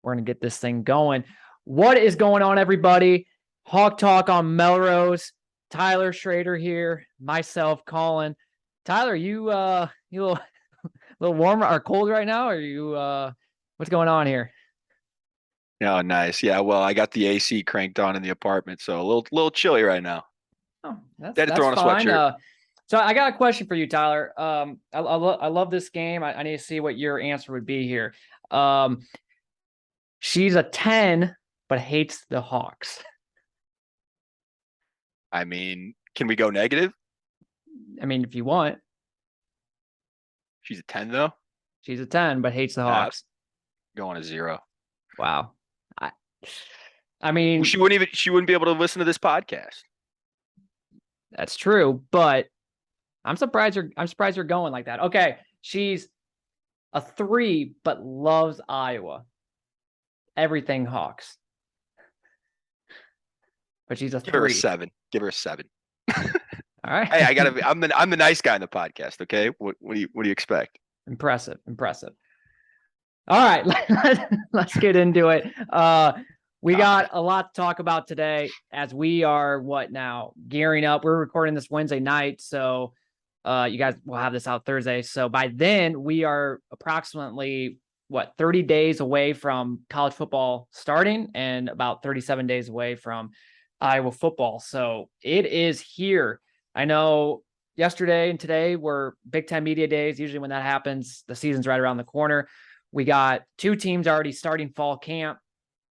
We're going to get this thing going. What is going on, everybody? Hawk Talk on Melrose. Tyler Schrader here. Myself, Colin. Tyler, you a little warmer or cold right now? Or you what's going on here? Oh, nice. Yeah, well, I got the AC cranked on in the apartment, so a little chilly right now. Oh, They had to that's throw on a fine. sweatshirt. So I got a question for you, Tyler. I love this game. I need to see what your answer would be here. She's a 10, but hates the Hawks. I mean, can we go negative? I mean, if you want, She's a 10 though. she's a 10, but hates the Uh, Hawks. Going to 0. Wow. I, I mean, Well, she wouldn't be able to listen to this podcast. that's true, but I'm surprised you're going like that. Okay, she's a 3, but loves Iowa. Everything Hawks. But she's a Give her a 3. 7. Give her a 7. All right. Hey, I gotta be. I'm the nice guy in the podcast. Okay, what do you expect? Impressive. All right, let's get into it. We got a lot to talk about today as we are gearing up. We're recording this Wednesday night, so you guys will have this out Thursday. So by then we are approximately 30 days away from college football starting and about 37 days away from Iowa football. So it is here. I know yesterday and today were Big Ten Media Days. Usually when that happens, the season's right around the corner. We got 2 teams already starting fall camp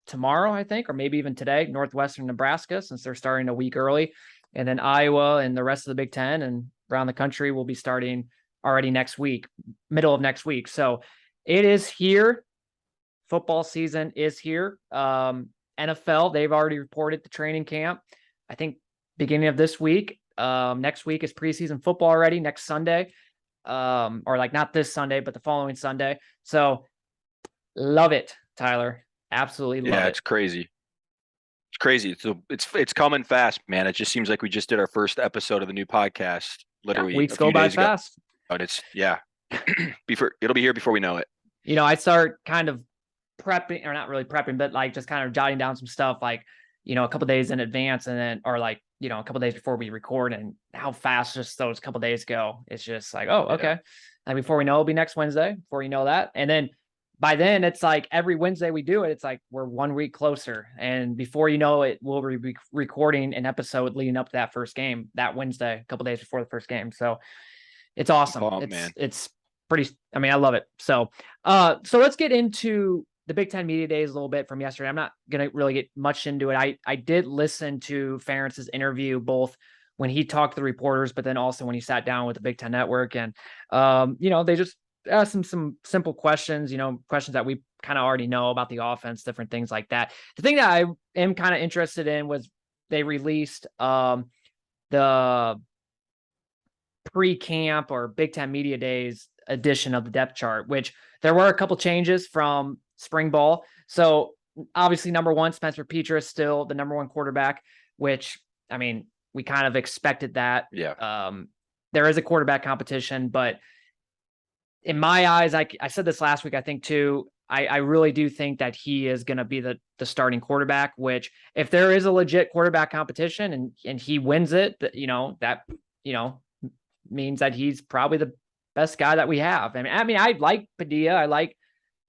tomorrow, I think, or maybe even today, Northwestern Nebraska, since they're starting a week early. And then Iowa and the rest of the Big Ten and around the country will be starting already next week, middle of next week. So it is here. Football season is here. NFL, they've already reported the training camp. I think beginning of this week. Next week is preseason football already, next Sunday. Or like not this Sunday, but the following Sunday. So love it, Tyler. Absolutely love Yeah, it. it's crazy. It's crazy. It's coming fast, man. It just seems like we just did our first episode of the new podcast literally Weeks a few go by days ago. fast. But it'll be here before we know it. I start kind of prepping, or not really prepping, but like just kind of jotting down some stuff like, a couple days in advance, and then, or like, a couple days before we record, and how fast just those couple days go. It's just like, oh, okay. And before we know, it'll be next Wednesday, before you know that. And then by then it's like every Wednesday we do it, it's like we're 1 week closer. And before you know it, we'll be recording an episode leading up to that first game that Wednesday, a couple days before the first game. So it's awesome. It's pretty, I mean, I love it. So let's get into the Big Ten Media Days a little bit from yesterday. I'm not going to really get much into it. I did listen to Ferentz's interview, both when he talked to the reporters, but then also when he sat down with the Big Ten Network. And, they just asked him some simple questions, questions that we kind of already know about the offense, different things like that. The thing that I am kind of interested in was they released the pre-camp or Big Ten Media Days edition of the depth chart, which there were a couple changes from spring ball. So obviously, number 1, Spencer Petras is still the number 1 quarterback, which, I mean, we kind of expected that. Yeah. There is a quarterback competition, but in my eyes, I said this last week, I think too, I really do think that he is going to be the starting quarterback, which if there is a legit quarterback competition and he wins it, that means that he's probably the best guy that we have. I mean, I like Padilla. I like,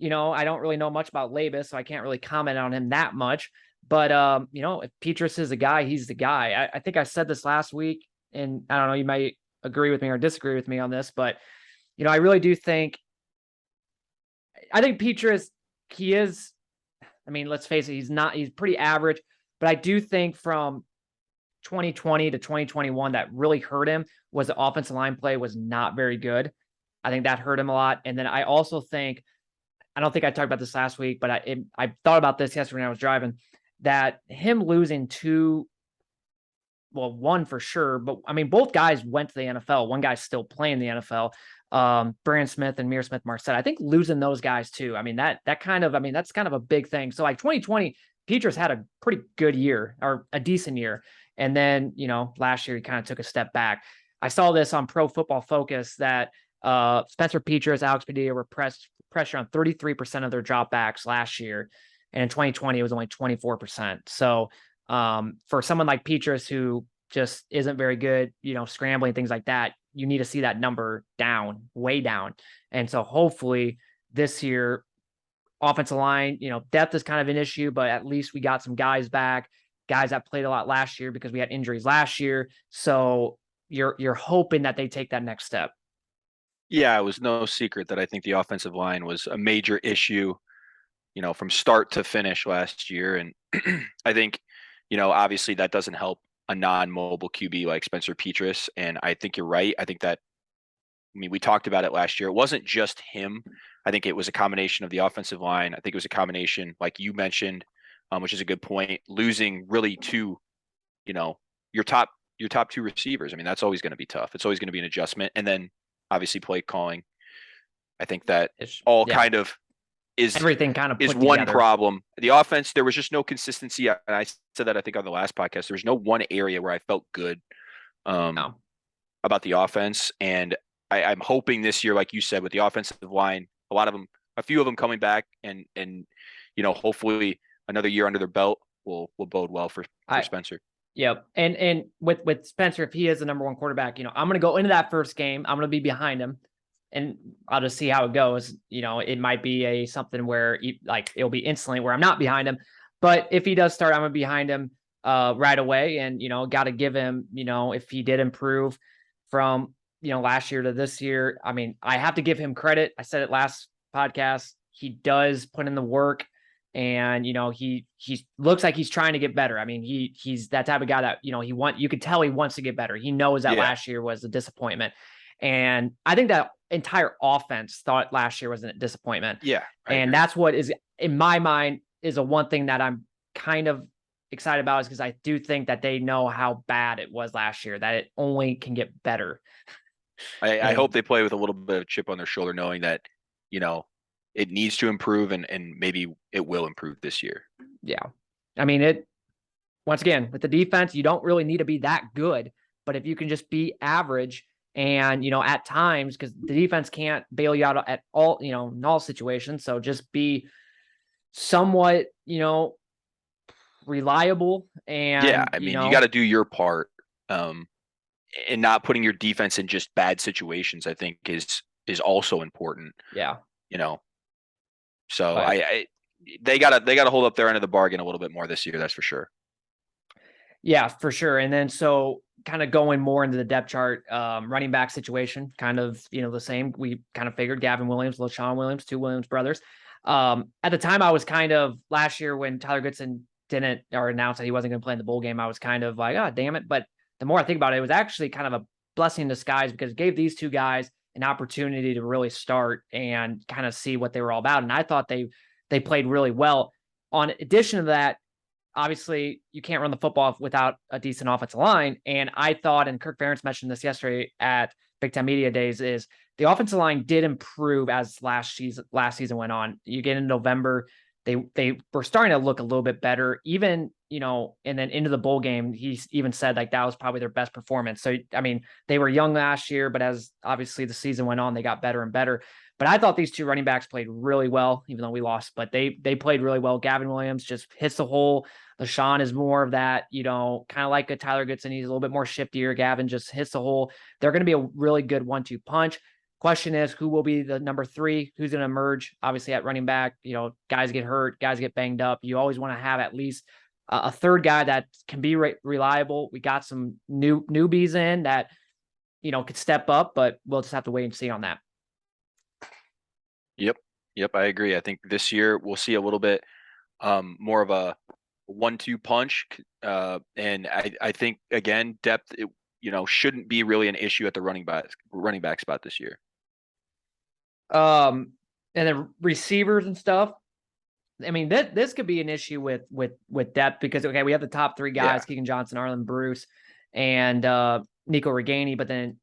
I don't really know much about Labus, so I can't really comment on him that much. But, if Petras is the guy, he's the guy. I think I said this last week, and I don't know, you might agree with me or disagree with me on this, but, I really do think, I think Petras, he is, I mean, let's face it, he's pretty average, but I do think from 2020 to 2021 that really hurt him was the offensive line play was not very good. I think that hurt him a lot. And then I also think, I don't think I talked about this last week, but I thought about this yesterday when I was driving, that him losing 2, well, 1 for sure, but I mean, both guys went to the NFL. One guy's still playing the NFL. Brandon Smith and Mir Smith-Marset. I think losing those guys too. I mean, that's kind of a big thing. So like 2020, Petras had a pretty good year, or a decent year. And then, last year he kind of took a step back. I saw this on Pro Football Focus that Spencer Petras, Alex Padilla were pressure on 33% of their dropbacks last year. And in 2020, it was only 24%. So for someone like Petrus, who just isn't very good, scrambling, things like that, you need to see that number down, way down. And so hopefully this year, offensive line, depth is kind of an issue, but at least we got some guys back, guys that played a lot last year because we had injuries last year. So you're hoping that they take that next step. Yeah, it was no secret that I think the offensive line was a major issue, from start to finish last year. And I think, obviously that doesn't help a non-mobile QB like Spencer Petras. And I think you're right. I think that, we talked about it last year. It wasn't just him. I think it was a combination of the offensive line. I think it was a combination, like you mentioned, which is a good point, losing really two, your top two receivers. That's always going to be tough. It's always going to be an adjustment. And then obviously play calling. I think that kind of is everything kind of is one together. Problem. The offense, there was just no consistency. And I said that I think on the last podcast, there was no one area where I felt good about the offense. And I'm hoping this year, like you said, with the offensive line, a few of them coming back, and hopefully another year under their belt will bode well for Spencer. Yep. And with Spencer, if he is the number one quarterback, I'm going to go into that first game. I'm going to be behind him, and I'll just see how it goes. It might be something where it'll be instantly where I'm not behind him. But if he does start, I'm going to be behind him right away. And, got to give him, if he did improve from, last year to this year, I have to give him credit. I said it last podcast. He does put in the work. And, he looks like he's trying to get better. He's that type of guy that, you could tell he wants to get better. He knows that last year was a disappointment. And I think that entire offense thought last year was a disappointment. Yeah. And that's what is, in my mind, is a one thing that I'm kind of excited about, is because I do think that they know how bad it was last year, that it only can get better. I hope they play with a little bit of chip on their shoulder, knowing that, it needs to improve, and maybe it will improve this year. Yeah. Once again, with the defense, you don't really need to be that good, but if you can just be average and, at times, because the defense can't bail you out at all, in all situations. So just be somewhat, reliable. And you got to do your part. And not putting your defense in just bad situations, I think is also important. Yeah. So they gotta hold up their end of the bargain a little bit more this year. That's for sure. Yeah, for sure. And then, so kind of going more into the depth chart, running back situation, kind of, the same. We kind of figured Gavin Williams, LaShawn Williams, two Williams brothers. At the time, I was kind of, last year when Tyler Goodson didn't, or announced that he wasn't going to play in the bowl game, I was kind of like, oh, damn it. But the more I think about it, it was actually kind of a blessing in disguise, because it gave these two guys an opportunity to really start and kind of see what they were all about. And I thought they played really well. On addition to that, obviously you can't run the football without a decent offensive line. And I thought, and Kirk Ferentz mentioned this yesterday at Big Ten Media Days, is the offensive line did improve as last season went on. You get in November, they were starting to look a little bit better, even, and then into the bowl game, he even said that was probably their best performance. So, they were young last year, but as obviously the season went on, they got better and better. But I thought these two running backs played really well, even though we lost, but they played really well. Gavin Williams just hits the hole. LaShawn is more of that, kind of like a Tyler Goodson. He's a little bit more shiftier. Gavin just hits the hole. They're going to be a really good 1-2 punch. Question is, who will be the number 3? Who's going to emerge? Obviously at running back, guys get hurt, guys get banged up. You always want to have at least a third guy that can be reliable. We got some newbies in that, could step up, but we'll just have to wait and see on that. Yep. I agree. I think this year we'll see a little bit more of a 1-2 punch. And I think, again, depth, shouldn't be really an issue at the running back spot this year. And then receivers and stuff. This could be an issue with depth, because, okay, we have the top 3 guys, Keegan Johnson, Arlen Bruce, and Nico Reganey. But then,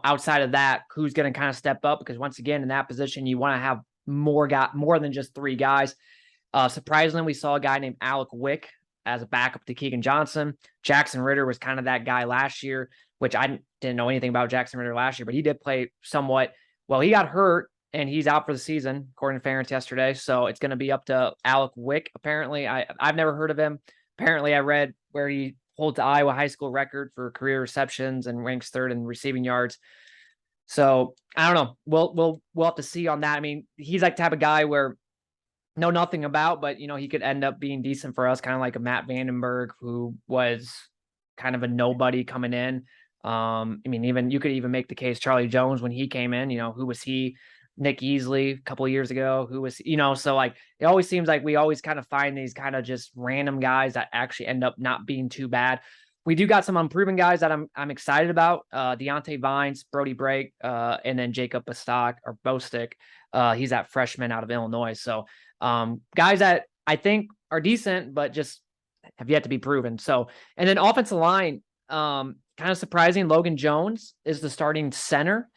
outside of that, who's going to kind of step up? Because once again, in that position, you want to have more than just 3 guys. Surprisingly, we saw a guy named Alec Wick as a backup to Keegan Johnson. Jackson Ritter was kind of that guy last year, which I didn't know anything about Jackson Ritter last year, but he did play somewhat. Well, he got hurt and he's out for the season, according to Ferentz yesterday. So it's going to be up to Alec Wick. Apparently, I've never heard of him. Apparently, I read where he holds the Iowa high school record for career receptions and ranks third in receiving yards. So I don't know. We'll have to see on that. I mean, he's like the type of guy where know nothing about, but he could end up being decent for us, kind of like a Matt Vandenberg, who was kind of a nobody coming in. I mean, even you could even make the case Charlie Jones when he came in. Who was he? Nick Easley a couple of years ago. Who was so like it always seems like we always kind of find these kind of just random guys that actually end up not being too bad. We do got some unproven guys that I'm excited about. Deontay Vines, Brody Brake, and then Jacob Bostick. He's that freshman out of Illinois. So guys that I think are decent, but just have yet to be proven. So, and then offensive line, kind of surprising. Logan Jones is the starting center.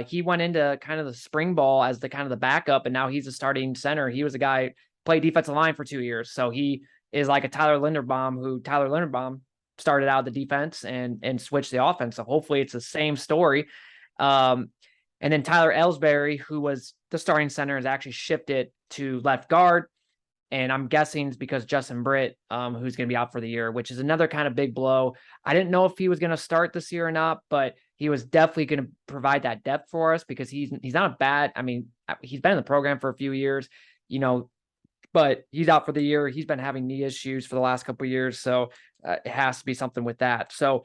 He went into kind of the spring ball as the kind of the backup, and now he's a starting center. He was a guy played defensive line for 2 years. So he is like a Tyler Linderbaum started out the defense and switched the offense. So hopefully it's the same story. And then Tyler Ellsbury, who was the starting center, has actually shifted to left guard. And I'm guessing it's because Justin Britt, who's going to be out for the year, which is another kind of big blow. I didn't know if he was going to start this year or not, but he was definitely going to provide that depth for us because he's not bad. I mean, he's been in the program for a few years, but he's out for the year. He's been having knee issues for the last couple of years. So it has to be something with that. So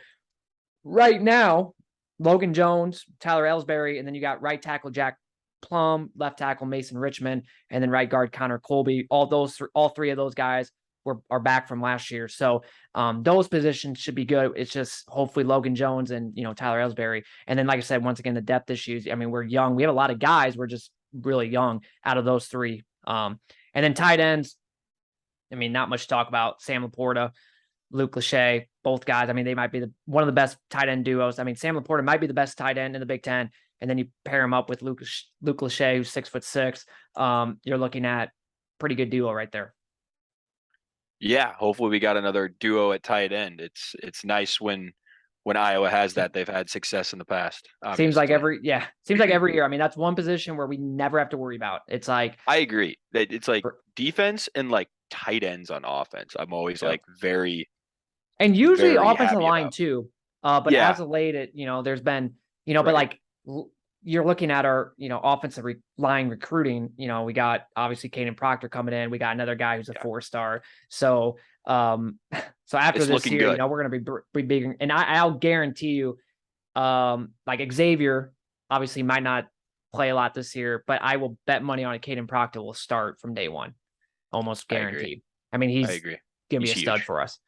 right now, Logan Jones, Tyler Ellsbury, and then you got right tackle Jack Plum, left tackle Mason Richmond, and then right guard Connor Colby. All three of those guys are back from last year. So those positions should be good. It's just hopefully Logan Jones and Tyler Ellsbury. And then, like I said, once again, the depth issues. I mean, we're young. We have a lot of guys. We're just really young out of those three. And then tight ends. I mean, not much to talk about. Sam Laporta, Luke Lachey, both guys. I mean, they might be one of the best tight end duos. I mean, Sam Laporta might be the best tight end in the Big Ten. And then you pair him up with Luke Lachey, who's 6'6". You're looking at pretty good duo right there. Yeah, hopefully we got another duo at tight end. It's nice when Iowa has that. They've had success in the past. Obviously. Seems like every year. I mean, that's one position where we never have to worry about. It's like I agree. It's like defense and like tight ends on offense. I'm always like very and usually very offensive line about. Too. But as of late, there's been but like you're looking at our offensive line recruiting. We got obviously Caden Proctor coming in. We got another guy who's a 4-star. So so after it's this year, good. we're going to be big. And I'll guarantee you, like Xavier obviously might not play a lot this year, but I will bet money on it. Caden Proctor will start from day one, almost guaranteed. I mean, he's going to be a stud for us.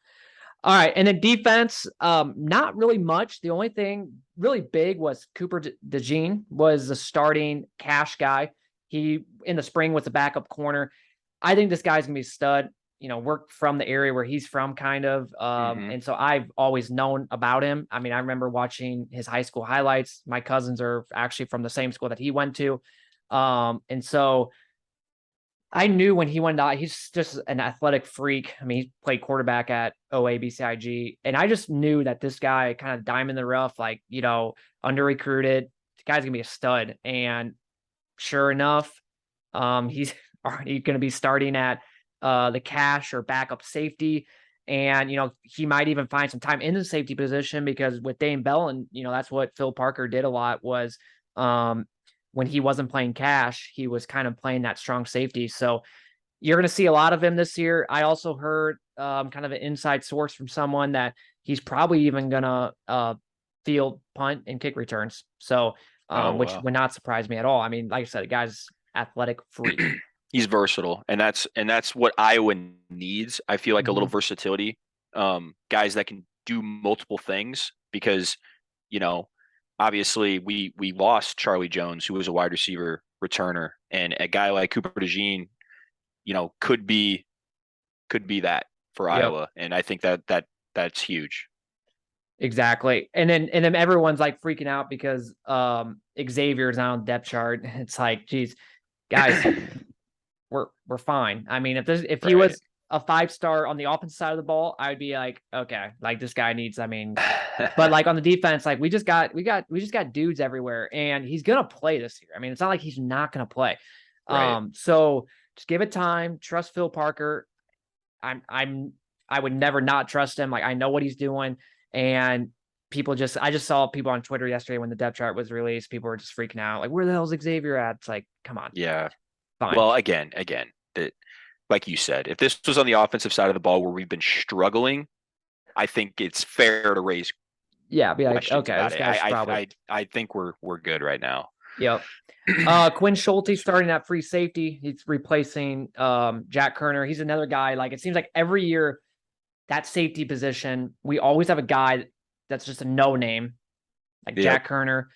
All right. And then defense, not really much. The only thing really big was Cooper DeJean was the starting cash guy. He in the spring was a backup corner. I think this guy's going to be a stud. Worked from the area where he's from kind of. And so I've always known about him. I mean, I remember watching his high school highlights. My cousins are actually from the same school that he went to. And so I knew when he went out, he's just an athletic freak. I mean, he played quarterback at OABCIG. And I just knew that this guy kind of diamond in the rough, like, under recruited. The guy's going to be a stud. And sure enough, he's already going to be starting at the cash or backup safety. And, he might even find some time in the safety position because with Dane Bell, and, that's what Phil Parker did a lot was when he wasn't playing cash, he was kind of playing that strong safety. So you're going to see a lot of him this year. I also heard kind of an inside source from someone that he's probably even going to field punt and kick returns. So, which would not surprise me at all. I mean, like I said, the guy's athletic freak. He's versatile, and that's what Iowa needs. I feel like a little versatility, guys that can do multiple things because, obviously we lost Charlie Jones, who was a wide receiver returner, and a guy like Cooper DeJean, could be that for Iowa. And I think that's huge. Exactly. And then everyone's like freaking out because Xavier's not on the depth chart. It's like, geez, guys, we're fine. I mean, if he was a 5-star on the offensive side of the ball, I would be like, okay, like this guy needs, I mean, but like on the defense, like we just got dudes everywhere, and he's gonna play this year. I mean, it's not like he's not gonna play. Right. So just give it time. Trust Phil Parker. I would never not trust him. Like I know what he's doing, and I just saw people on Twitter yesterday when the depth chart was released. People were just freaking out, like, where the hell's Xavier at? It's like, come on, Yeah. fine. Well, again, that, like you said, if this was on the offensive side of the ball where we've been struggling, I think it's fair to raise Yeah, be like, questions okay, about this it. guy's probably. I think we're good right now. Yep. Quinn Schulte starting at free safety. He's replacing Jack Kerner. He's another guy. Like it seems like every year that safety position, we always have a guy that's just a no name, like Yep. Jack Kerner.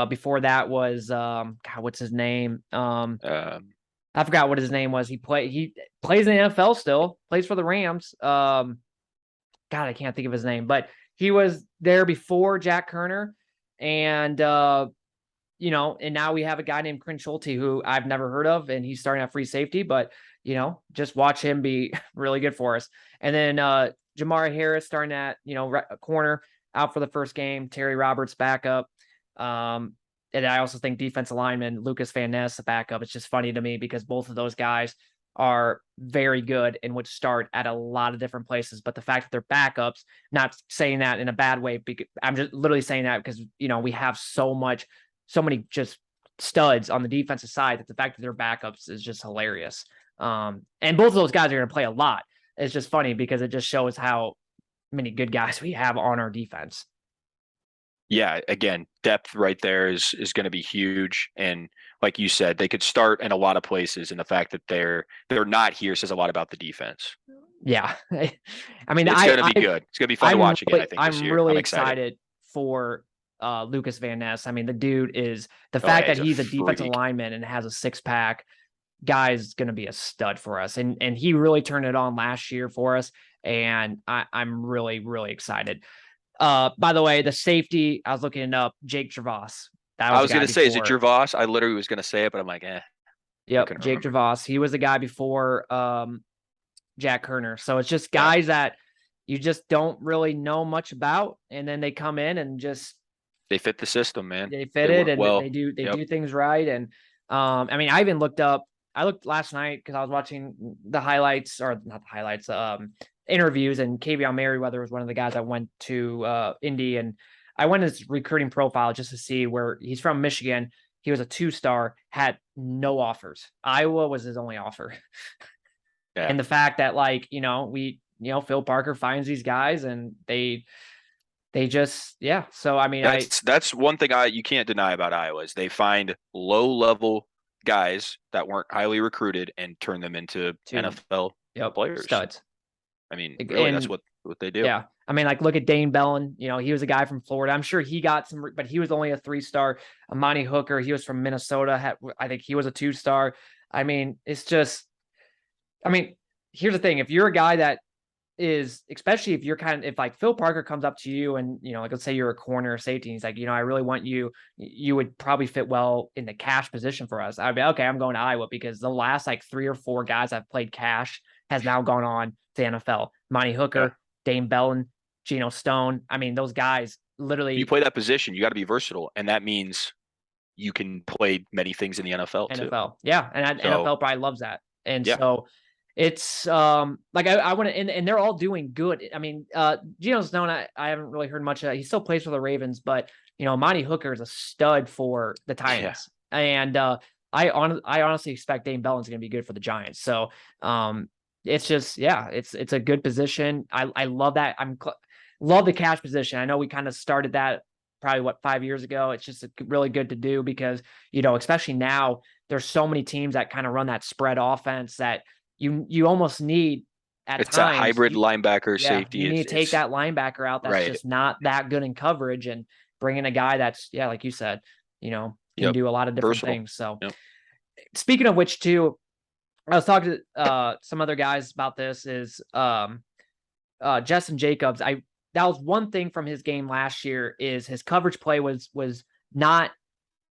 Before that was God, what's his name? I forgot what his name was. He plays in the NFL still, plays for the Rams. God, I can't think of his name, but he was there before Jack Kerner. And and now we have a guy named Quinn Schulte who I've never heard of, and he's starting at free safety, but just watch him be really good for us. And then Jamari Harris starting at, corner, out for the first game, Terry Roberts backup. And I also think defensive lineman Lucas Van Ness, the backup. It's just funny to me because both of those guys are very good and would start at a lot of different places. But the fact that they're backups, not saying that in a bad way, because I'm just literally saying that because, we have so many just studs on the defensive side that the fact that they're backups is just hilarious. And both of those guys are going to play a lot. It's just funny because it just shows how many good guys we have on our defense. Yeah, again, depth right there is going to be huge, and like you said, they could start in a lot of places, and the fact that they're not here says a lot about the defense. Yeah, I mean, it's going to be good. It's going to be fun to watch again. I think this year. I'm really excited for Lucas Van Ness. I mean, the dude is the fact that he's a defensive lineman and has a 6-pack. Guy's going to be a stud for us, and he really turned it on last year for us, and I'm really, really excited. By the way, the safety, I was looking it up, Jake Gervais. I was going to say, is it Gervais? I literally was going to say it, but I'm like, Yep, Jake Gervais. He was the guy before Jack Kerner. So it's just guys that you just don't really know much about, and then they come in and just they fit the system, man. They fit it, and they do things right. And I mean, I looked last night because I was watching the highlights, or not the highlights, interviews, and Kavion Merriweather was one of the guys that went to Indy, and I went to his recruiting profile just to see where he's from. Michigan. He was a 2-star, had no offers. Iowa was his only offer. Yeah. And the fact that Phil Parker finds these guys and they just, yeah. So, I mean, that's one thing you can't deny about Iowa is they find low-level guys that weren't highly recruited and turn them into NFL players. Studs. I mean, really, that's what they do. Yeah. I mean, like, look at Dane Bellin. He was a guy from Florida. I'm sure he got some, but he was only a 3-star. Amani Hooker, he was from Minnesota. I think he was a 2-star. I mean, it's just, here's the thing. If you're a guy that is, especially if you're if like Phil Parker comes up to you and, like, let's say you're a corner or safety, and he's like, I really want you would probably fit well in the cash position for us. I'd be, okay, I'm going to Iowa, because the last 3 or 4 guys I've played cash has now gone on to the NFL. Monty Hooker, Dane Bellin, Geno Stone. I mean, those guys literally. You play that position, you got to be versatile, and that means you can play many things in the NFL too. Yeah, and NFL probably loves that, and so it's I want to, and they're all doing good. I mean, Geno Stone, I haven't really heard much of that. He still plays for the Ravens, but Monty Hooker is a stud for the Titans, and I honestly expect Dane Bellin's going to be good for the Giants. So it's just, it's a good position. I love that. Love the cash position. I know we kind of started that probably 5 years ago. It's just really good to do because, especially now there's so many teams that kind of run that spread offense that you almost need at times. It's a hybrid linebacker safety. You need to take that linebacker out that's just not that good in coverage and bring in a guy that's, like you said, can do a lot of different things. So speaking of which too, I was talking to some other guys about this is Justin Jacobs. That was one thing from his game last year is his coverage play was not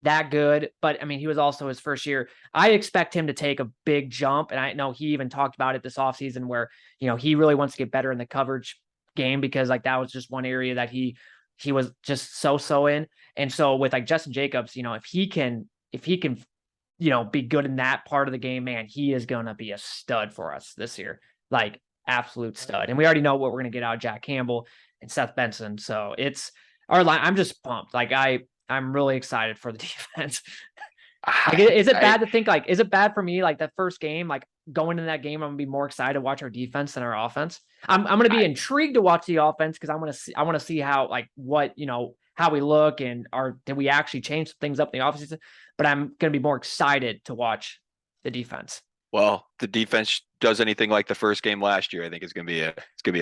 that good, but I mean, he was also his first year. I expect him to take a big jump. And I know he even talked about it this offseason where, he really wants to get better in the coverage game because like that was just one area that he was just so in. And so with like Justin Jacobs, if he can, be good in that part of the game, man, he is going to be a stud for us this year. Like absolute stud. And we already know what we're going to get out of Jack Campbell and Seth Benson. So it's our line. I'm just pumped. Like I'm really excited for the defense. Like, is it bad to think like, is it bad for me? Like that first game, like going into that game, I'm gonna be more excited to watch our defense than our offense. I'm gonna be intrigued to watch the offense because I want to see how like what, how we look and did we actually change things up in the offense? But I'm gonna be more excited to watch the defense. Well, the defense does anything like the first game last year, I think it's gonna be a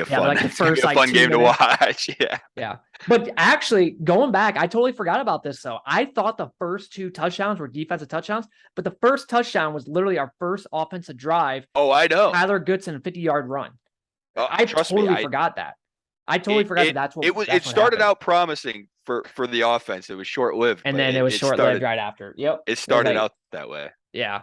fun, like the first, like, fun game to watch. Yeah. Yeah. But actually, going back, I totally forgot about this. So I thought the first 2 touchdowns were defensive touchdowns, but the first touchdown was literally our first offensive drive. Oh, I know. Tyler Goodson, 50-yard run. I totally forgot that. I totally forgot that's what it started out promising for the offense. It was short lived, and then it was short lived right after. Yep. It started out that way. Yeah.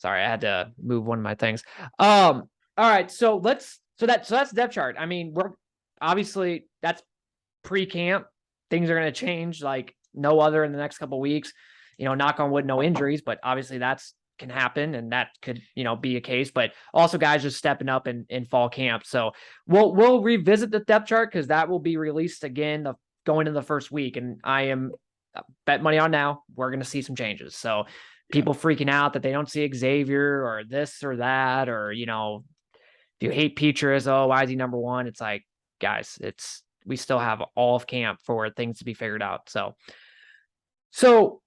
Sorry, I had to move one of my things. All right. So that's depth chart. I mean, we're obviously that's pre-camp. Things are going to change like no other in the next couple of weeks. Knock on wood, no injuries, but obviously that's can happen and that could, be a case, but also guys just stepping up in fall camp. So we'll revisit the depth chart because that will be released again going into the first week. And I am bet money on now, we're going to see some changes. So people freaking out that they don't see Xavier or this or that, or, if you hate Petras, why is he number 1? It's like, guys, we still have all of camp for things to be figured out. So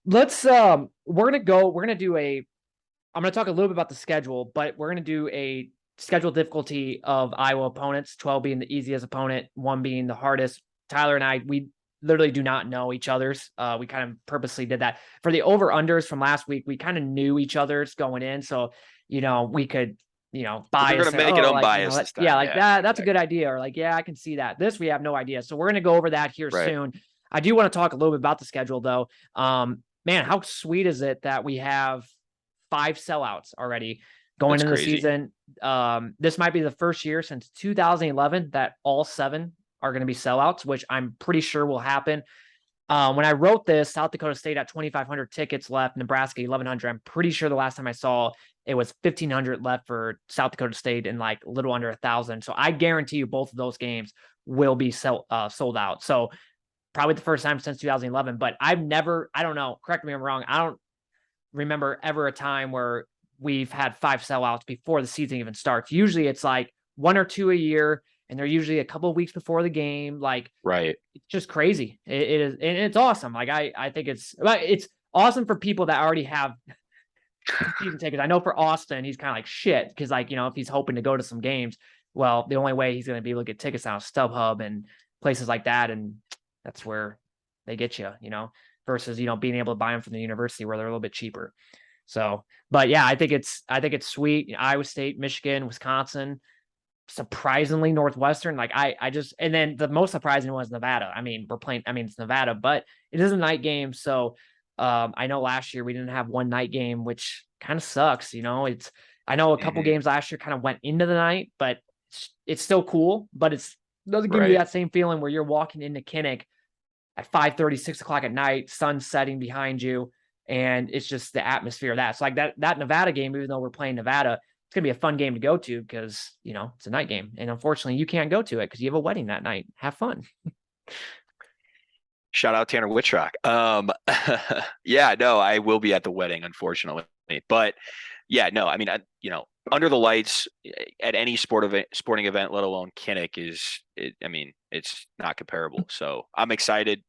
let's, I'm going to talk a little bit about the schedule, but we're going to do a schedule difficulty of Iowa opponents, 12 being the easiest opponent, 1 being the hardest. Tyler and I, we literally do not know each other's. We kind of purposely did that. For the over-unders from last week, we kind of knew each other's going in. So, we could, bias. We're going to make it unbiased this time. That's a good idea. Or like, yeah, I can see that. This, we have no idea. So we're going to go over that here soon. I do want to talk a little bit about the schedule though. Man, how sweet is it that we have 5 sellouts already going into the season? This might be the first year since 2011 that all 7 are going to be sellouts, which I'm pretty sure will happen. When I wrote this, South Dakota State at 2,500 tickets left, Nebraska 1,100. I'm pretty sure the last time I saw it was 1,500 left for South Dakota State and like a little under 1,000. So I guarantee you both of those games will be sold out. So probably the first time since 2011, but I don't know, correct me if I'm wrong, I don't remember ever a time where we've had 5 sellouts before the season even starts. Usually it's like 1 or 2 a year, and they're usually a couple of weeks before the game. Like, right. It's just crazy. It is, and it's awesome. Like I think it's awesome for people that already have season tickets. I know for Austin, he's kind of like shit because like, if he's hoping to go to some games, well, the only way he's going to be able to get tickets now is StubHub and places like that, and that's where they get you, versus being able to buy them from the university where they're a little bit cheaper. So, but yeah, I think it's sweet. Iowa State, Michigan, Wisconsin, surprisingly Northwestern. Like and then the most surprising was Nevada. I mean, it's Nevada, but it is a night game. So I know last year we didn't have one night game, which kind of sucks. I know a couple games last year kind of went into the night, but it's still cool, but it doesn't give you that same feeling where you're walking into Kinnick at 5:30, 6 o'clock at night, sun setting behind you. And it's just the atmosphere of that. So like that Nevada game, even though we're playing Nevada, it's going to be a fun game to go to because, it's a night game. And unfortunately, you can't go to it because you have a wedding that night. Have fun. Shout out Tanner Wittrock. Yeah, no, I will be at the wedding, unfortunately. But yeah, no, I mean, under the lights at any sporting event, let alone Kinnick, it's not comparable. So I'm excited.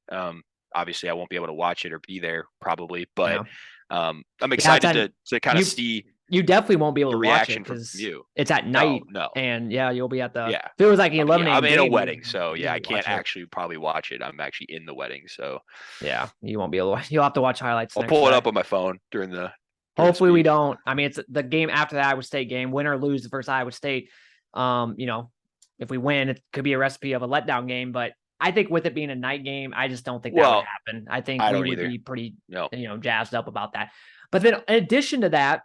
Obviously, I won't be able to watch it or be there probably, but I'm excited to kind of see. You definitely won't be able to watch it because it's at night. No. And you'll be at the. Yeah. If it was like 11 a.m. I'm in a wedding, so I can't actually probably watch it. I'm actually in the wedding, so yeah, you won't be able to watch. You'll have to watch highlights. I'll pull it up on my phone during the. Hopefully we don't. I mean, it's the game after the Iowa State game, win or lose versus Iowa State. If we win, it could be a recipe of a letdown game, but I think with it being a night game, I just don't think that would Well, happen. I think I we don't would either. be pretty, No. jazzed up about that. But then in addition to that,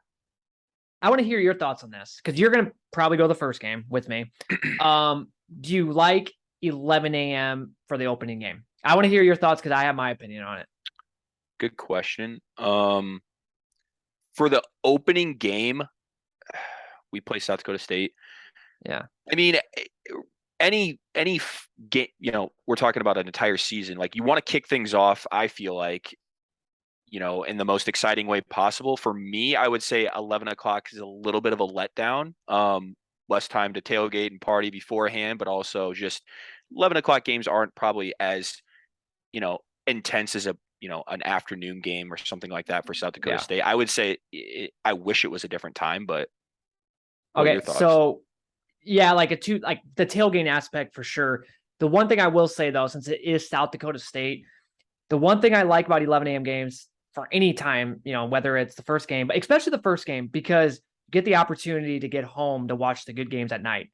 I want to hear your thoughts on this because you're going to probably go the first game with me. Do you like 11 a.m. for the opening game? I want to hear your thoughts because I have my opinion on it. Good question. For the opening game, we play South Dakota State. Yeah. I mean, any game, we're talking about an entire season. Like you want to kick things off, I feel like, in the most exciting way possible. For me, I would say 11 o'clock is a little bit of a letdown. Less time to tailgate and party beforehand, but also just 11 o'clock games aren't probably as, intense as an afternoon game or something like that for South Dakota State. I would say I wish it was a different time, but what are your thoughts? So yeah, like the tailgate aspect for sure. The one thing I will say though, since it is South Dakota State, the one thing I like about 11 a.m. games for any time, whether it's the first game, but especially the first game, because you get the opportunity to get home to watch the good games at night,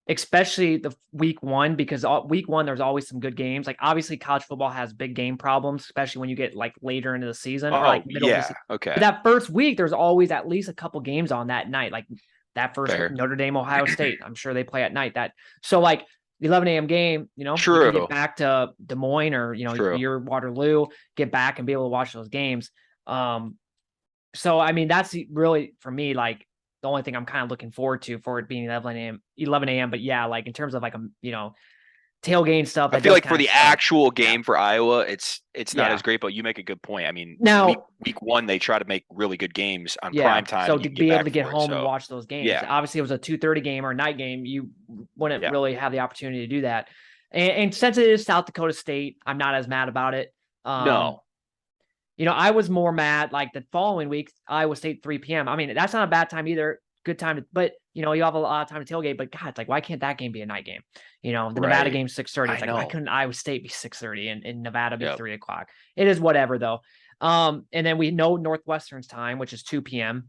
especially the week one, because week one, there's always some good games. Like obviously college football has big game problems, especially when you get like later into the season or like middle of the season. Okay. But that first week, there's always at least a couple games on that night. Like that first Notre Dame, Ohio State, I'm sure they play at night. So like the 11 a.m. game, you can get back to Des Moines or, your Waterloo, get back and be able to watch those games. So, I mean, that's really for me, like the only thing I'm kind of looking forward to for it being 11 a.m. But yeah, like in terms of like, tailgate stuff. I feel like for the actual game for Iowa, it's not as great, but you make a good point. I mean, now week one, they try to make really good games on prime time. So to be able to get home and watch those games, obviously it was a 2:30 game or a night game. You wouldn't really have the opportunity to do that. And since it is South Dakota State, I'm not as mad about it. No. I was more mad like the following week, Iowa State 3 p.m. I mean, that's not a bad time either. Good time but you have a lot of time to tailgate. But God, it's like, why can't that game be a night game? The Nevada game 6:30. It's like, why couldn't Iowa State be 6:30 and Nevada be 3 o'clock? It is whatever though. And then we know Northwestern's time, which is 2 p.m.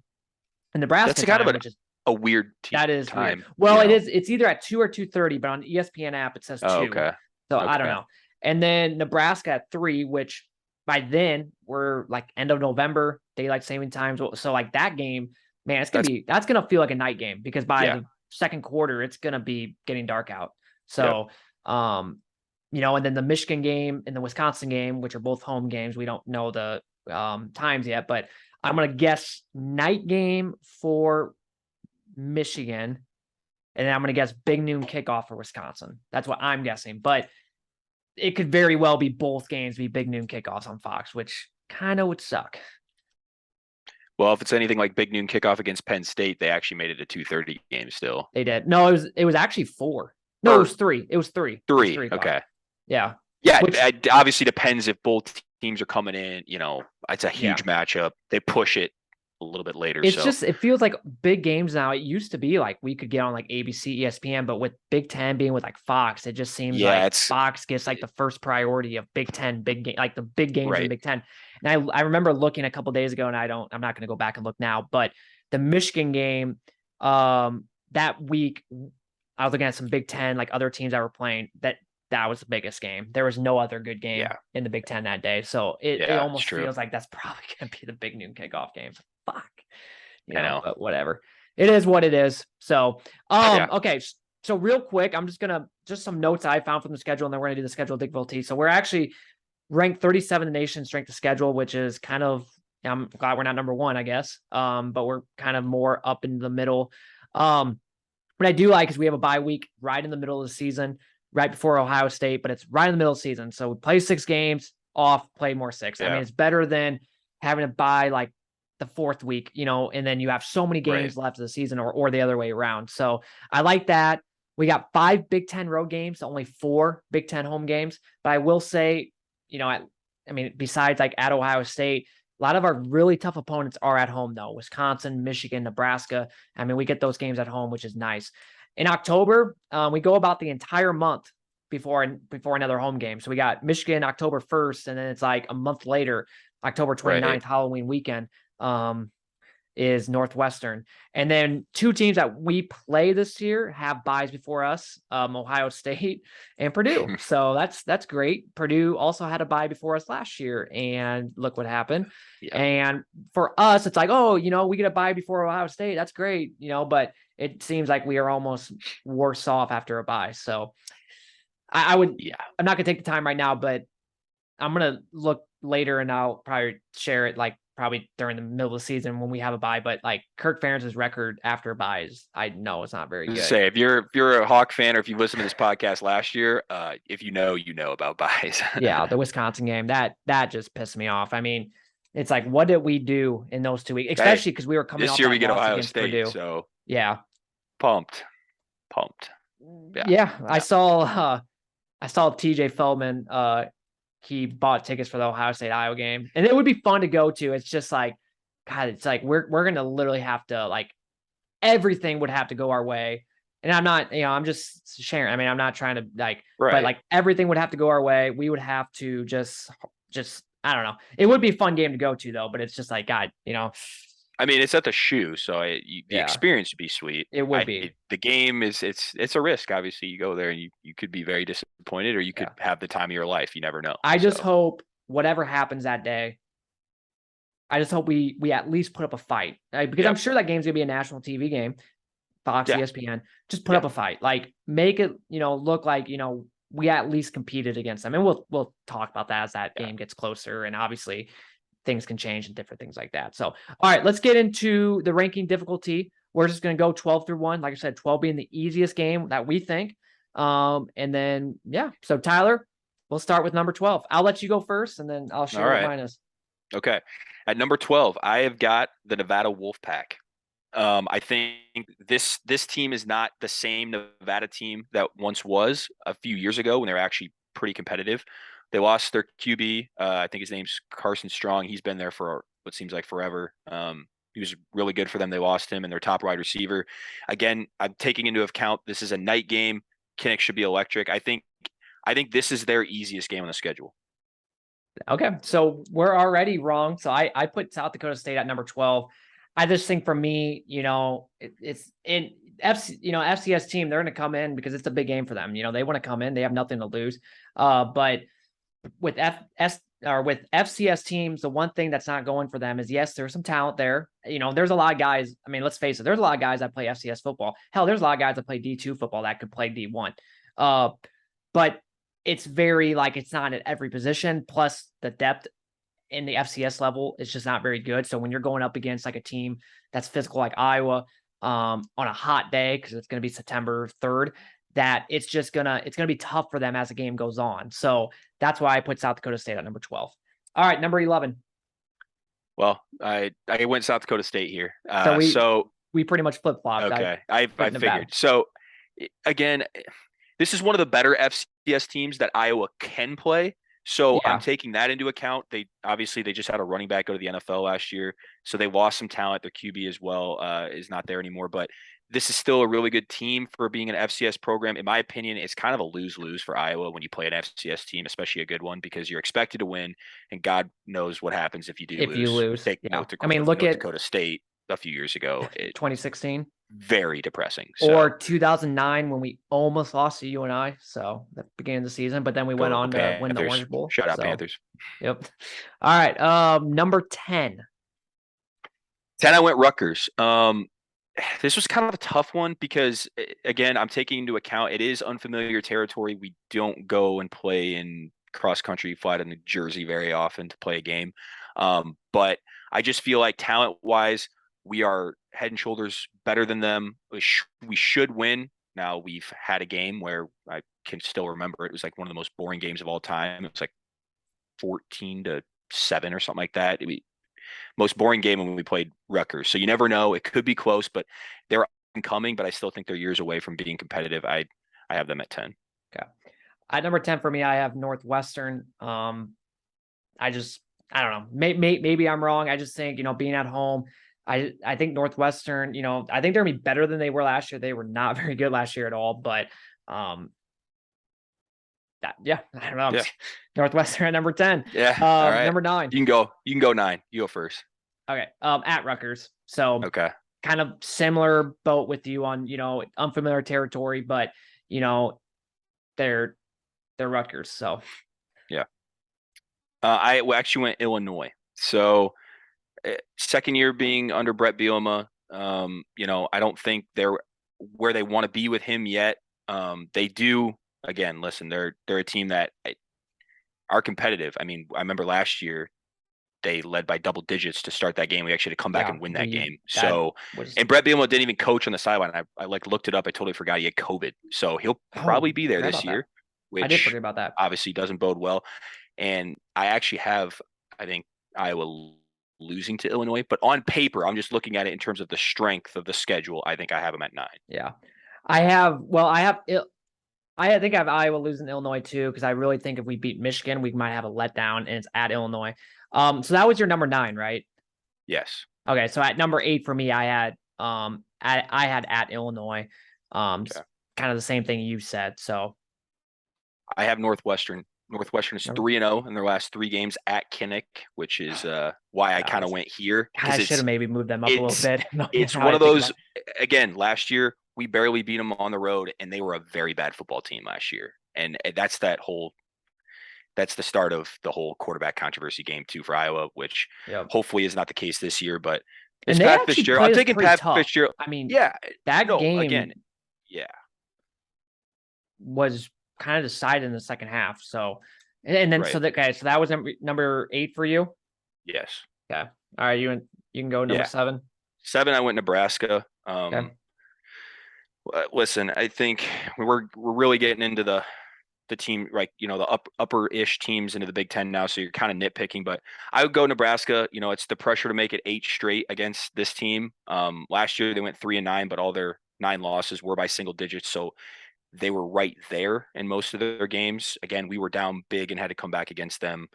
and Nebraska that's time, which is a weird that is time. Weird. Well, it is. It's either at 2 or 2:30, but on the ESPN app it says 2. Okay. So I don't know. And then Nebraska at 3, which by then we're like end of November, daylight saving times. So like that game, man, that's gonna feel like a night game because by the second quarter, it's gonna be getting dark out. So, and then the Michigan game and the Wisconsin game, which are both home games, we don't know the times yet, but I'm gonna guess night game for Michigan, and then I'm gonna guess big noon kickoff for Wisconsin. That's what I'm guessing, but it could very well be both games be big noon kickoffs on Fox, which kind of would suck. Well, if it's anything like big noon kickoff against Penn State, they actually made it a 2:30 game still. They did. No, it was actually 4. No, it was 3. It was 3. 3. 3 okay. Yeah. Yeah. It obviously depends if both teams are coming in. It's a huge matchup. They push it a little bit later. It's just, it feels like big games now. It used to be like we could get on like ABC, ESPN, but with Big Ten being with like Fox, it just seems like Fox gets like the first priority of Big Ten, big game, like the big games in Big Ten. And I remember looking a couple of days ago, and I'm not going to go back and look now, but the Michigan game that week, I was looking at some Big Ten, like other teams that were playing, that was the biggest game. There was no other good game in the Big Ten that day. So it almost feels like that's probably going to be the big noon kickoff game. Fuck. I know. But whatever. It is what it is. So, okay. So real quick, I'm just some notes I found from the schedule, and then we're going to do the schedule difficulty. So we're actually ranked 37 in the nation strength of schedule, which is kind of, I'm glad we're not number 1, I guess. But we're kind of more up in the middle. What I do like is we have a bye week right in the middle of the season, right before Ohio State, but it's right in the middle of the season. So we play 6 games, off, play more 6. I mean, it's better than having to bye like the 4th week, and then you have so many games left of the season or the other way around. So I like that. We got 5 Big Ten road games, only 4 Big Ten home games. But I will say, besides like at Ohio State, a lot of our really tough opponents are at home though. Wisconsin, Michigan, Nebraska. I mean, we get those games at home, which is nice. In October, we go about the entire month before another home game. So we got Michigan October 1st, and then it's like a month later, October 29th, Halloween weekend. is Northwestern. And then two teams that we play this year have byes before us, Ohio State and Purdue. So that's great. Purdue also had a bye before us last year, and look what happened. Yeah. And for us, it's like, oh, we get a bye before Ohio State. That's great, but it seems like we are almost worse off after a bye. So I'm not going to take the time right now, but I'm going to look later and I'll probably share it probably during the middle of the season when we have a bye. But Kirk Ferentz's record after buys, I know it's not very good. Say if you're a Hawk fan, or if you listened to this podcast last year, if you know about buys. Yeah, the Wisconsin game, that just pissed me off. I mean, it's like, what did we do in those 2 weeks? Especially because we were coming off this year. that We get loss Ohio against State, Purdue. so yeah, pumped. Yeah. I saw TJ Feldman. He bought tickets for the Ohio State Iowa game, and it would be fun to go to. It's just like, God, it's like we're gonna literally have to everything would have to go our way. And I'm not, I'm just sharing. I mean, I'm not trying to but everything would have to go our way. We would have to just I don't know. It would be a fun game to go to though, but it's just like, God, I mean, it's at the shoe, so the experience would be sweet. It would be. The game is it's a risk. Obviously, you go there and you could be very disappointed, or you could have the time of your life. You never know. I just hope whatever happens that day, I just hope we at least put up a fight, because I'm sure that game's gonna be a national TV game, Fox, ESPN. Just put up a fight, make it look like we at least competed against them, and we'll talk about that as that game gets closer, and obviously things can change and different things like that. So, all right, let's get into the ranking difficulty. We're just going to go 12 through 1. Like I said, 12 being the easiest game that we think. And then, so Tyler, we'll start with number 12. I'll let you go first, and then I'll share what mine is. Okay. At number 12, I have got the Nevada Wolfpack. I think this team is not the same Nevada team that once was a few years ago when they were actually pretty competitive. They lost their QB. I think his name's Carson Strong. He's been there for what seems like forever. He was really good for them. They lost him and their top wide receiver. Again, I'm taking into account this is a night game. Kinnick should be electric. I think this is their easiest game on the schedule. Okay, so we're already wrong. So I put South Dakota State at number 12. I just think for me, it's in FCS team. They're going to come in because it's a big game for them. They want to come in. They have nothing to lose. But with FCS teams, the one thing that's not going for them is, yes, there's some talent there. There's a lot of guys. I mean, let's face it. There's a lot of guys that play FCS football. Hell, there's a lot of guys that play D2 football that could play D1. But it's very it's not at every position. Plus the depth in the FCS level is just not very good. So when you're going up against a team that's physical like Iowa on a hot day, because it's going to be September 3rd, that it's going to be tough for them as the game goes on. So that's why I put South Dakota State at number 12. All right, number 11. Well, I went South Dakota State here. So we pretty much flip-flopped. Okay, I figured. So again, this is one of the better FCS teams that Iowa can play. So I'm taking that into account. They just had a running back go to the NFL last year, so they lost some talent. Their QB as well is not there anymore. But this is still a really good team for being an FCS program. In my opinion, it's kind of a lose-lose for Iowa when you play an FCS team, especially a good one, because you're expected to win, and God knows what happens if you do lose. You lose. Take note to look at Dakota State a few years ago. 2016. Very depressing. Or 2009 when we almost lost to UNI. So that began the season, but then we went on to win the Orange Bowl. Shout out Panthers. Yep. All right. Number 10. 10, I went Rutgers. This was kind of a tough one because, again, I'm taking into account it is unfamiliar territory. We don't go and play in cross-country, fly to New Jersey very often to play a game. But I just feel like talent-wise, we are head and shoulders better than them. We should win. Now, we've had a game where I can still remember it was one of the most boring games of all time. It was 14-7 or something like that. Most boring game when we played Rutgers. So you never know. It could be close, but they're coming, but I still think they're years away from being competitive. I have them at 10. Okay. At number 10 for me, I have Northwestern. I don't know. Maybe I'm wrong. I just think, being at home, I think Northwestern, I think they're going to be better than they were last year. They were not very good last year at all, but I don't know. Yeah. Northwestern at number 10. Yeah. All right. Number 9. You can go 9. You go first. Okay. At Rutgers. So Okay. kind of similar boat with you on, unfamiliar territory, but they're Rutgers. So Yeah. I actually went Illinois. So second year being under Brett Bielema, I don't think they're where they want to be with him yet. They do, again, listen, they're a team that are competitive. I mean, I remember last year they led by double digits to start that game. We actually had to come back yeah, and win that game. that So, was and Brett Bielema didn't even coach on the sideline. I looked it up. I totally forgot he had COVID. So he'll probably be there forgot this about that. year, I did which forget about that. obviously doesn't bode well. And I actually have, I think, Iowa losing to Illinois, but on paper, I'm just looking at it in terms of the strength of the schedule. I think I have them at 9. Yeah. I think I have Iowa losing to Illinois too, because I really think if we beat Michigan, we might have a letdown, and it's at Illinois. So that was your number 9, right? Yes. Okay, so at number 8 for me, I had at Illinois. Okay. Kind of the same thing you said. So I have Northwestern. Northwestern is 3-0 in their last 3 games at Kinnick, which is why I kind of went here God, I should have maybe moved them up a little bit. It's one of those. Again, last year we barely beat them on the road, and they were a very bad football team last year, and that's that's the start of the whole quarterback controversy game too for Iowa, which hopefully is not the case this year. But it's Pat Fitzgerald. I'm taking Pat Fitzgerald. I mean, yeah, that game again, yeah, was kind of decided in the second half. So, and then so that was number 8 for you. Yes. Okay. All right. You can go number 7. 7. I went Nebraska. Okay. Listen, I think we're really getting into the team, like, the upper-ish teams into the Big Ten now. So you're kind of nitpicking, but I would go Nebraska. It's the pressure to make it 8 straight against this team. Last year they went 3-9, but all their 9 losses were by single digits. So they were right there in most of their games. Again, we were down big and had to come back against them,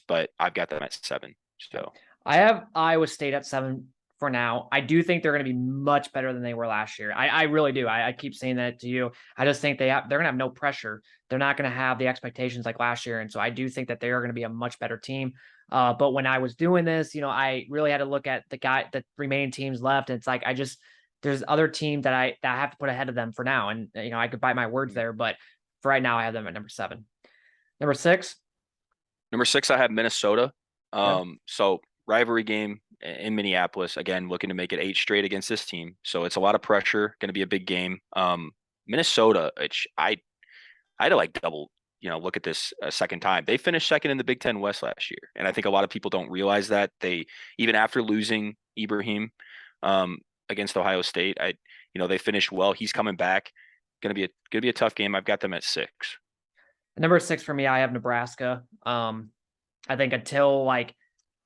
but I've got them at 7. So I have Iowa State at 7 for now. I do think they're going to be much better than they were last year. I really do. I keep saying that to you. I just think they're going to have no pressure. They're not going to have the expectations like last year. And so I do think that they are going to be a much better team. But when I was doing this, I really had to look at the remaining teams left. And it's like, there's other teams that I have to put ahead of them for now. And, I could bite my words there, but for right now I have them at number 7. Number 6. Number 6, I have Minnesota. So rivalry game in Minneapolis, again, looking to make it 8 straight against this team. So it's a lot of pressure, going to be a big game. Minnesota, which I had to like double, look at this a second time. They finished second in the Big Ten West last year. And I think a lot of people don't realize that even after losing Ibrahim against Ohio State, they finished well. He's coming back. Gonna be a tough game. I've got them at 6. Number 6 for me, I have Nebraska. I think until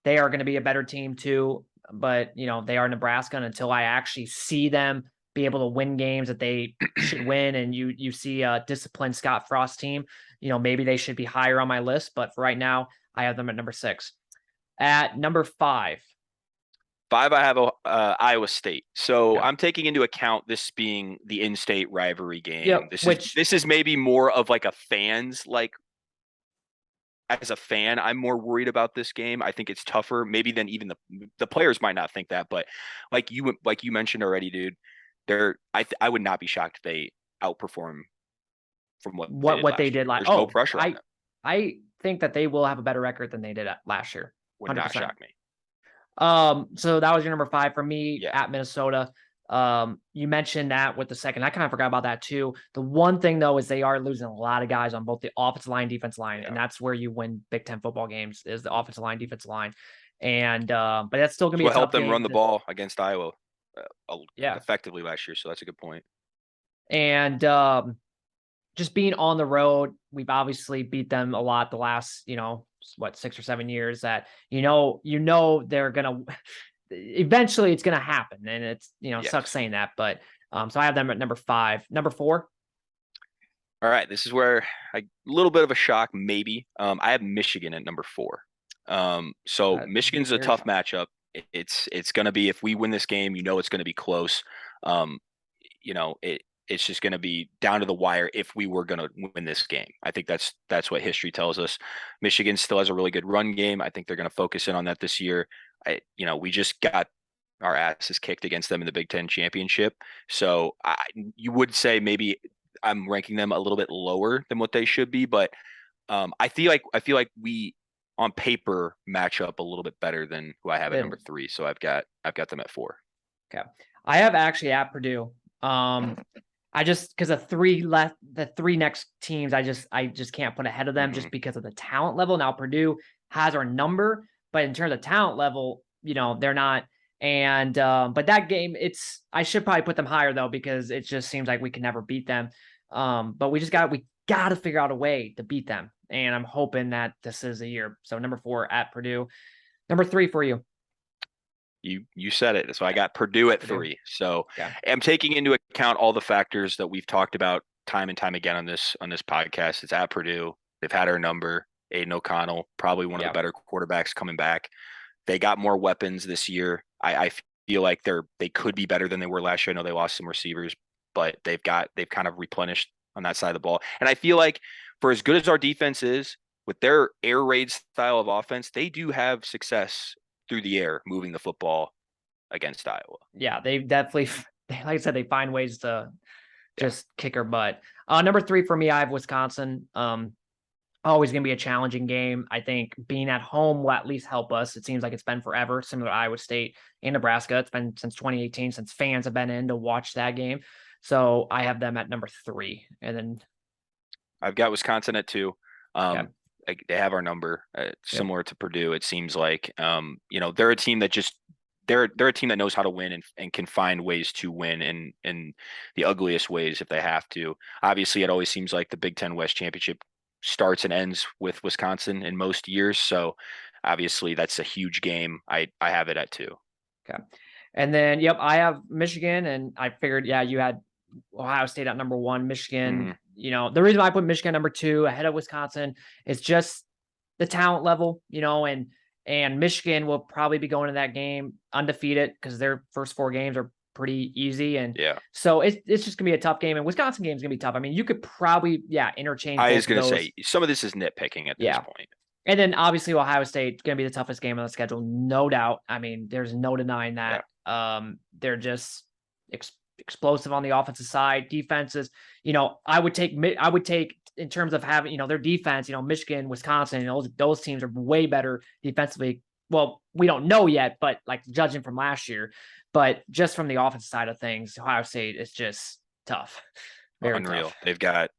they are going to be a better team too, but they are Nebraska, and until I actually see them be able to win games that they should win, and you see a disciplined Scott Frost team, maybe they should be higher on my list. But for right now, I have them at number 6. At number 5. 5, I have Iowa State. So I'm taking into account this being the in-state rivalry game. Yep, this is maybe more of like a fan's as a fan, I'm more worried about this game. I think it's tougher maybe than even the players might not think that, but like you mentioned already, dude, I would not be shocked if they outperform from what they did last year. There's no pressure on them. I think that they will have a better record than they did last year. 100%. Would not shock me. So that was your number 5 for me at Minnesota. You mentioned that with the second. I kind of forgot about that too. The one thing though is they are losing a lot of guys on both the offensive line, defense line, and that's where you win Big Ten football games is the offensive line, defense line. And but that's still gonna be help them run the ball against Iowa effectively last year. So that's a good point. And just being on the road, we've obviously beat them a lot the last 6 or 7 years. That they're gonna eventually it's gonna happen, and it's sucks saying that, but so I have them at number 5. Number 4. All right, this is where a little bit of a shock, maybe. I have Michigan at number 4. So Michigan's a tough matchup. It's going to be, if we win this game, it's going to be close. It's just going to be down to the wire if we were going to win this game. I think that's what history tells us. Michigan still has a really good run game. I think they're going to focus in on that this year. We just got our asses kicked against them in the Big Ten championship. So you would say maybe I'm ranking them a little bit lower than what they should be, but I feel like we on paper match up a little bit better than who I have at number 3. So I've got them at 4. Okay. I have actually at Purdue. I just because the 3 next teams, I just can't put ahead of them just because of the talent level. Now Purdue has our number, but in terms of talent level, they're not. And but that game, I should probably put them higher though, because it just seems like we can never beat them. But we got to figure out a way to beat them. And I'm hoping that this is the year. So number 4 at Purdue. Number 3 for you. You said it. So I got Purdue at 3. So I'm taking into account all the factors that we've talked about time and time again on this podcast. It's at Purdue. They've had our number. Aiden O'Connell, probably one of the better quarterbacks coming back. They got more weapons this year. I feel like they could be better than they were last year. I know they lost some receivers, but they've kind of replenished on that side of the ball. And I feel like for as good as our defense is, with their air raid style of offense, they do have success through the air, moving the football against Iowa. Yeah, they definitely, like I said, they find ways to just kick our butt. Number 3 for me, I have Wisconsin. Always going to be a challenging game. I think being at home will at least help us. It seems like it's been forever, similar to Iowa State and Nebraska. It's been since 2018, since fans have been in to watch that game. So I have them at number 3. And then I've got Wisconsin at 2. They have our number, similar to Purdue. It seems like, they're a team that just they're a team that knows how to win and can find ways to win in the ugliest ways if they have to. Obviously, it always seems like the Big Ten West Championship starts and ends with Wisconsin in most years. So obviously that's a huge game. I have it at 2. Okay. And then, I have Michigan, and I figured, you had Ohio State at number 1, Michigan. The reason why I put Michigan number 2 ahead of Wisconsin is just the talent level, and Michigan will probably be going to that game undefeated because their first 4 games are pretty easy. And so it's just gonna be a tough game, and Wisconsin game is gonna be tough. I mean, you could probably interchange. I was gonna say some of this is nitpicking at this point. And then obviously Ohio State gonna be the toughest game on the schedule, no doubt. I mean, there's no denying that. They're just explosive on the offensive side. Defenses, I would take in terms of having their defense. Michigan, Wisconsin, those teams are way better defensively. Well, we don't know yet, but like judging from last year. But just from the offensive side of things, Ohio State is just tough. Very unreal. tough. They've got,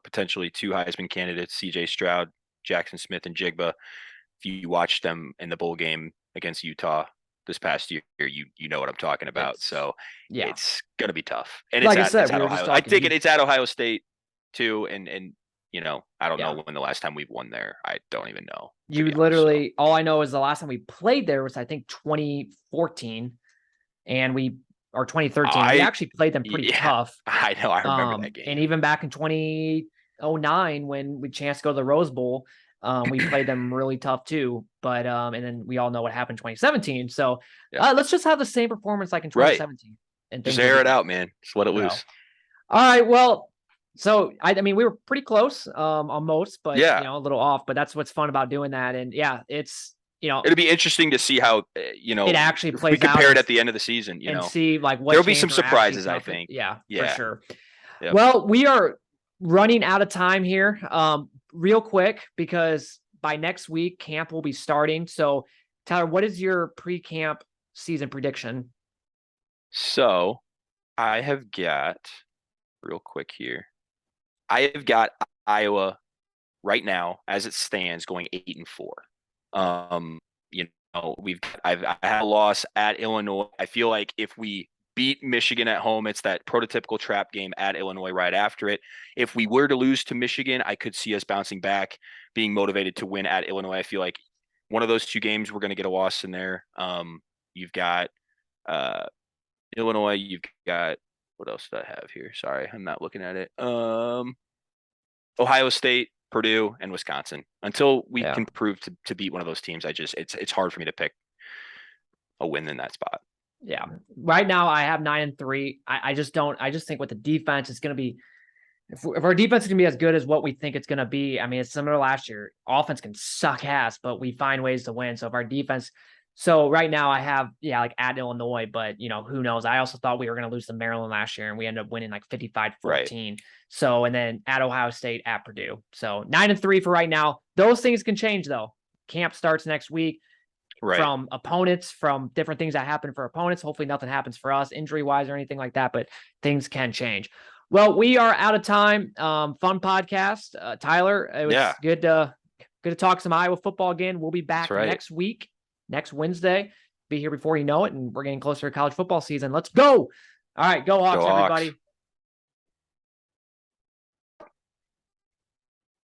potentially 2 Heisman candidates, C.J. Stroud, Jackson Smith, and Jigba. If you watch them in the bowl game against Utah this past year, you know what I'm talking about. It's going to be tough. And like it's at Ohio. I think it's at Ohio State too. And I don't know when the last time we've won there. I don't even know. All I know is the last time we played there was, I think, 2014. And 2013, we actually played them pretty tough. I know. I remember that game. And even back in 2009, when we chanced to go to the Rose Bowl, we played them really tough too. But and then we all know what happened in 2017. So let's just have the same performance like in 2017. And just air it out, man. Just let it loose. All right. Well, so I mean, we were pretty close on most, but a little off. But that's what's fun about doing that. And it's. It'll be interesting to see how it actually plays. We compare it at the end of the season, and see like what there'll be some surprises. I think, for sure. Yep. Well, we are running out of time here, real quick, because by next week camp will be starting. So, Tyler, what is your pre-camp season prediction? So, I have got real quick here. I have got Iowa right now as it stands going 8-4. I've had a loss at Illinois. I feel like if we beat Michigan at home, it's that prototypical trap game at Illinois right after it. If we were to lose to Michigan, I could see us bouncing back, being motivated to win at Illinois. I feel like one of those 2 games we're going to get a loss in there. You've got Illinois. You've got, what else did I have here? Sorry, I'm not looking at it. Ohio State, Purdue, and Wisconsin. Until we can prove to beat one of those teams, it's hard for me to pick a win in that spot. Yeah. Right now I have 9-3. I just think with the defense, it's going to be, if our defense is going to be as good as what we think it's going to be, I mean, it's similar to last year. Offense can suck ass, but we find ways to win. So if our defense So right now I have, like at Illinois, but who knows? I also thought we were going to lose to Maryland last year and we ended up winning like 55-14. Right. So, and then at Ohio State, at Purdue. So 9-3 for right now. Those things can change though. Camp starts next week. Right. From opponents, from different things that happen for opponents. Hopefully nothing happens for us injury wise or anything like that, but things can change. Well, we are out of time. Fun podcast. Tyler, it was good to talk some Iowa football again. We'll be back next week, next Wednesday. Be here before you know it, and we're getting closer to college football season. Let's go. All right, go Hawks, everybody.